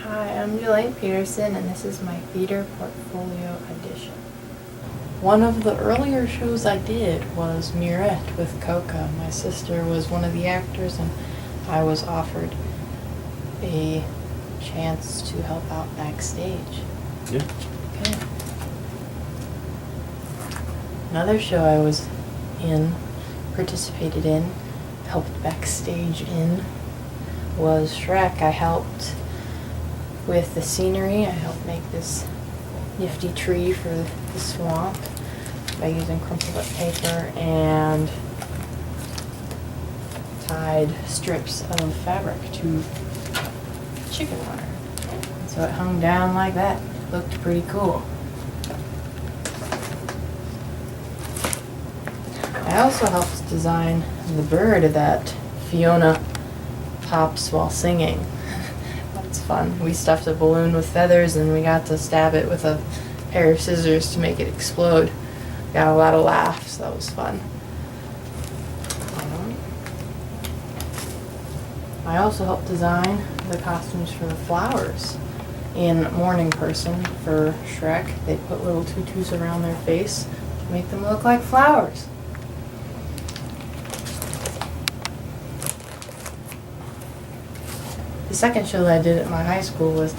Hi, I'm Elaine Peterson, and this is my Theater Portfolio Audition. One of the earlier shows I did was Murette with Coca. My sister was one of the actors, and I was offered a chance to help out backstage. Yeah. Okay. Another show I was in, participated in, helped backstage in, was Shrek. I helped with the scenery. I helped make this nifty tree for the swamp by using crumpled up paper and tied strips of fabric to chicken wire. So it hung down like that. It looked pretty cool. I also helped design the bird that Fiona pops while singing. That's fun. We stuffed a balloon with feathers and we got to stab it with a pair of scissors to make it explode. Got a lot of laughs. That was fun. I also helped design the costumes for the flowers. In Morning Person for Shrek, they put little tutus around their face to make them look like flowers. The second show that I did at my high school was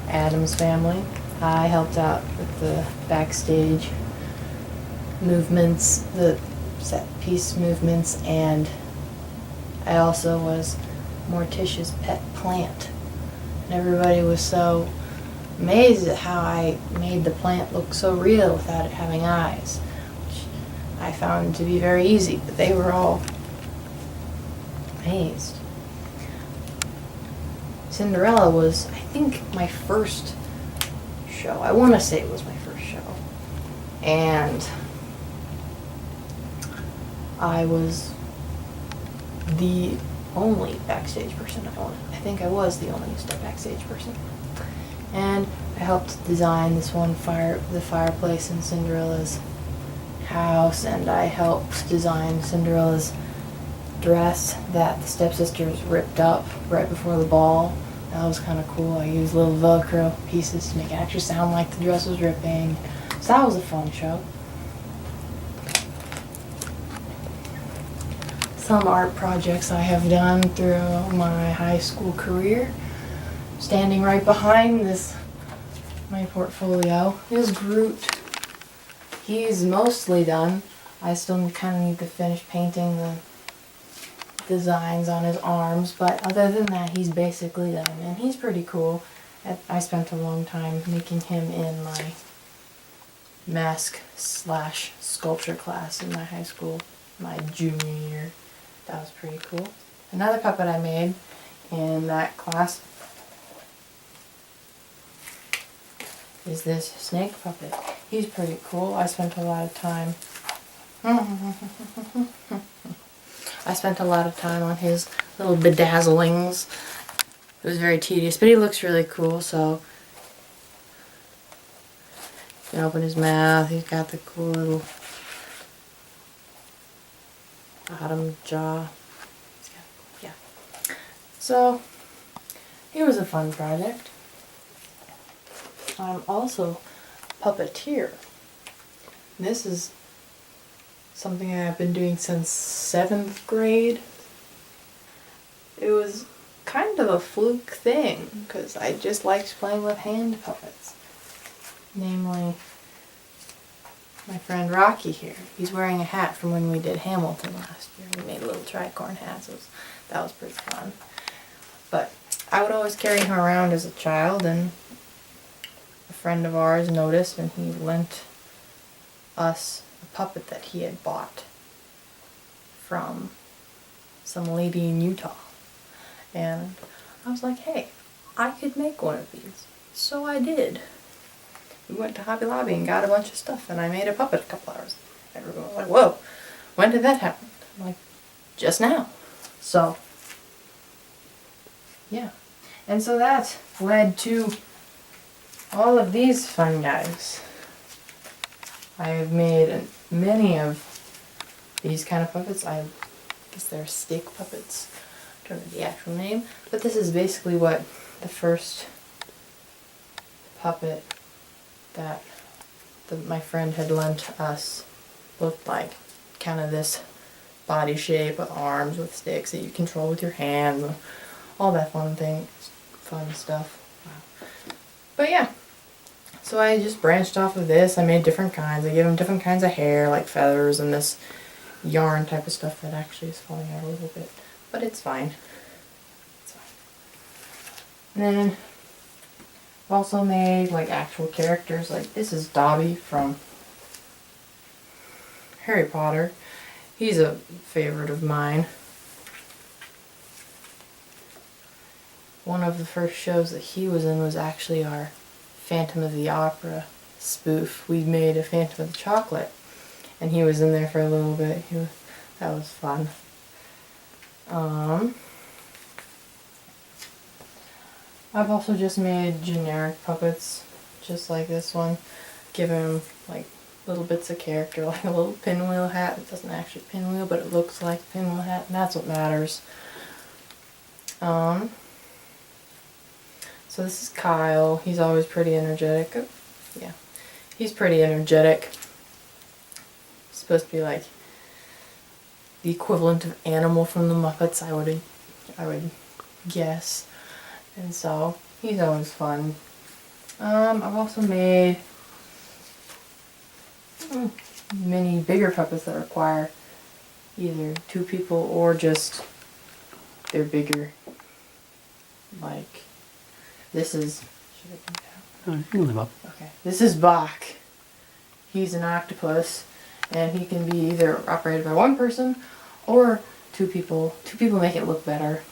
Addams Family. I helped out with the backstage movements, the set piece movements, and I also was Morticia's pet plant. And everybody was so amazed at how I made the plant look so real without it having eyes, which I found to be very easy, but they were all amazed. Cinderella was, I think, my first show. I want to say it was my first show. And I was the only backstage person. I think I was the only backstage person. And I helped design this one the fireplace in Cinderella's house, and I helped design Cinderella's dress that the stepsisters ripped up right before the ball. That was kind of cool. I used little Velcro pieces to make it actually sound like the dress was ripping. So that was a fun show. Some art projects I have done through my high school career. Standing right behind my portfolio, is Groot. He's mostly done. I still kind of need to finish painting the designs on his arms, but other than that, he's basically done, and he's pretty cool. I spent a long time making him in my mask/sculpture class in my high school, my junior year. That was pretty cool. Another puppet I made in that class is this snake puppet. He's pretty cool. I spent a lot of time on his little bedazzlings. It was very tedious, but he looks really cool, so you can open his mouth. He's got the cool little bottom jaw. Yeah. So, it was a fun project. I'm also a puppeteer. This is something I've been doing since 7th grade. It was kind of a fluke thing, because I just liked playing with hand puppets. Namely, my friend Rocky here. He's wearing a hat from when we did Hamilton last year. We made little tricorn hats. That was pretty fun. But I would always carry him around as a child, and a friend of ours noticed, and he lent us a puppet that he had bought from some lady in Utah. And I was like, hey, I could make one of these. So I did. We went to Hobby Lobby and got a bunch of stuff, and I made a puppet a couple hours. Everyone was like, whoa, when did that happen? I'm like, just now. So, yeah. And so that led to all of these fun guys. I have made many of these kind of puppets. I guess they're steak puppets. I don't know the actual name. But this is basically what the first puppet that my friend had lent us looked like kind of this body shape with arms with sticks that you control with your hands and all that fun stuff. Wow. But yeah, so I just branched off of this. I made different kinds. I gave them different kinds of hair, like feathers and this yarn type of stuff that actually is falling out a little bit, but it's fine. It's fine. And then I've also made like actual characters. Like this is Dobby from Harry Potter. He's a favorite of mine. One of the first shows that he was in was actually our Phantom of the Opera spoof. We made a Phantom of the Chocolate, and he was in there for a little bit. That was fun. I've also just made generic puppets, just like this one. Give him like little bits of character, like a little pinwheel hat. It doesn't actually pinwheel, but it looks like a pinwheel hat, and that's what matters. So this is Kyle. He's always pretty energetic. Yeah, he's pretty energetic. He's supposed to be like the equivalent of Animal from the Muppets, I would guess. And so he's always fun. I've also made many bigger puppets that require either two people or just they're bigger. Like this is. Should I come down? No, you can live up. Okay. This is Bach. He's an octopus, and he can be either operated by one person or two people. Two people make it look better.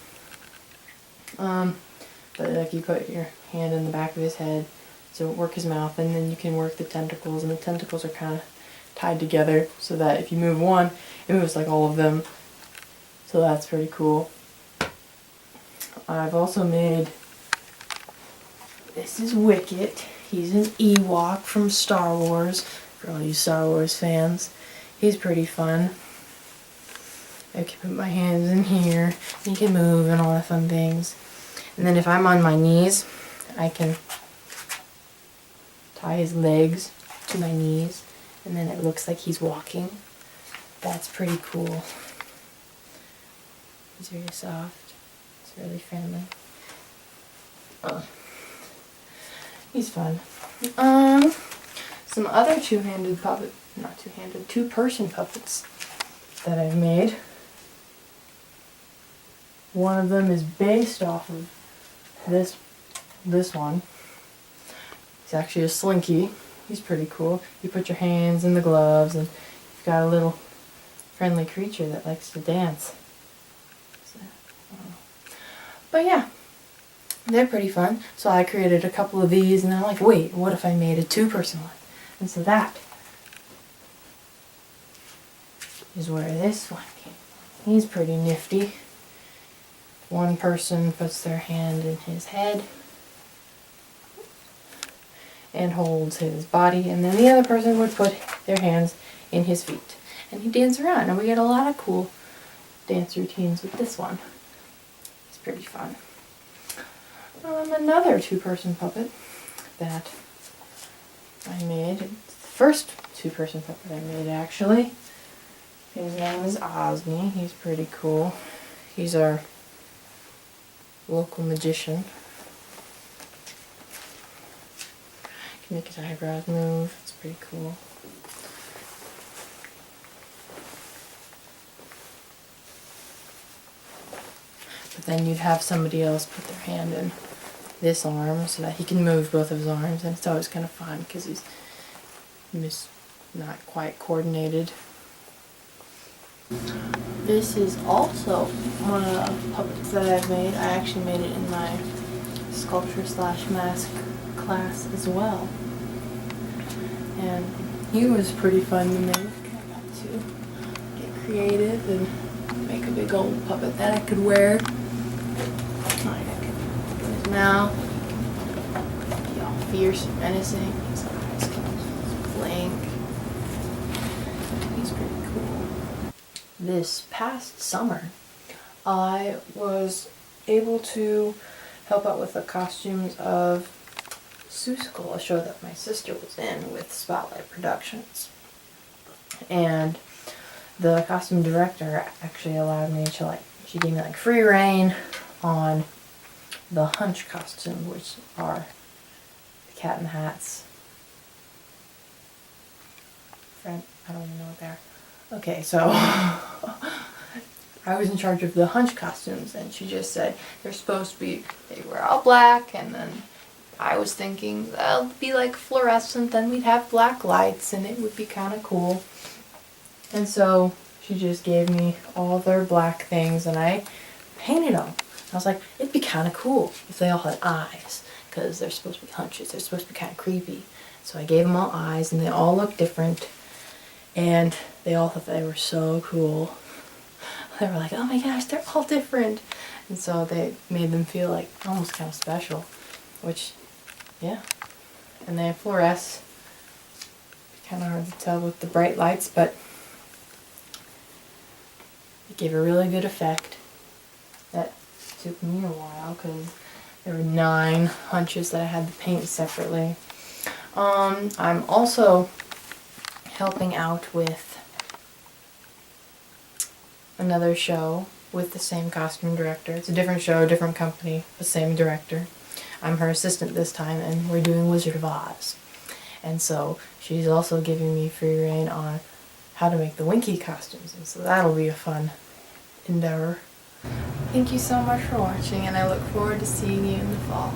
But like you put your hand in the back of his head, so work his mouth, and then you can work the tentacles, and the tentacles are kind of tied together so that if you move one, it moves like all of them. So that's pretty cool. I've also made, this is Wicket. He's an Ewok from Star Wars, for all you Star Wars fans. He's pretty fun. I can put my hands in here, and he can move and all that fun things. And then if I'm on my knees, I can tie his legs to my knees, and then it looks like he's walking. That's pretty cool. He's very soft. It's really friendly. He's fun. Some other two-handed puppet, not two-handed, two-person puppets that I've made. One of them is based off of this one. He's actually a slinky. He's pretty cool. You put your hands in the gloves, and you've got a little friendly creature that likes to dance. So, but yeah, they're pretty fun. So I created a couple of these, and I'm like, wait, what if I made a two-person one? And so that is where this one came from. He's pretty nifty. One person puts their hand in his head and holds his body, and then the other person would put their hands in his feet. And he dances around, and we get a lot of cool dance routines with this one. It's pretty fun. Another two-person puppet that I made, it's the first two-person puppet I made actually. His name is Osmi. He's pretty cool. He's our local magician. Can make his eyebrows move. It's pretty cool. But then you'd have somebody else put their hand in this arm so that he can move both of his arms, and it's always kind of fun because he's not quite coordinated. This is also one of the puppets that I've made. I actually made it in my sculpture/mask class as well. And he was pretty fun to make. I got to get creative and make a big old puppet that I could wear. I could open his mouth. Be all fierce and menacing. His eyes can blink. He's pretty cool. This past summer, I was able to help out with the costumes of Seussical, a show that my sister was in with Spotlight Productions. And the costume director actually allowed me to she gave me free reign on the hunch costume, which are the Cat in the Hats. I don't even know what they are. Okay, so I was in charge of the hunch costumes, and she just said they're supposed to be, they were all black, and then I was thinking they'll be fluorescent, then we'd have black lights, and it would be kind of cool. And so she just gave me all their black things, and I painted them. I was like, it'd be kind of cool if they all had eyes, because they're supposed to be hunches, they're supposed to be kind of creepy. So I gave them all eyes, and they all looked different, and they all thought they were so cool. They were like, oh my gosh, they're all different. And so they made them feel almost kind of special, which, yeah. And they fluoresce. Kind of hard to tell with the bright lights, but it gave a really good effect. That took me a while because there were 9 hunches that I had to paint separately. I'm also helping out with another show with the same costume director. It's a different show, different company, the same director. I'm her assistant this time, and we're doing Wizard of Oz. And so she's also giving me free reign on how to make the Winky costumes, and so that'll be a fun endeavor. Thank you so much for watching, and I look forward to seeing you in the fall.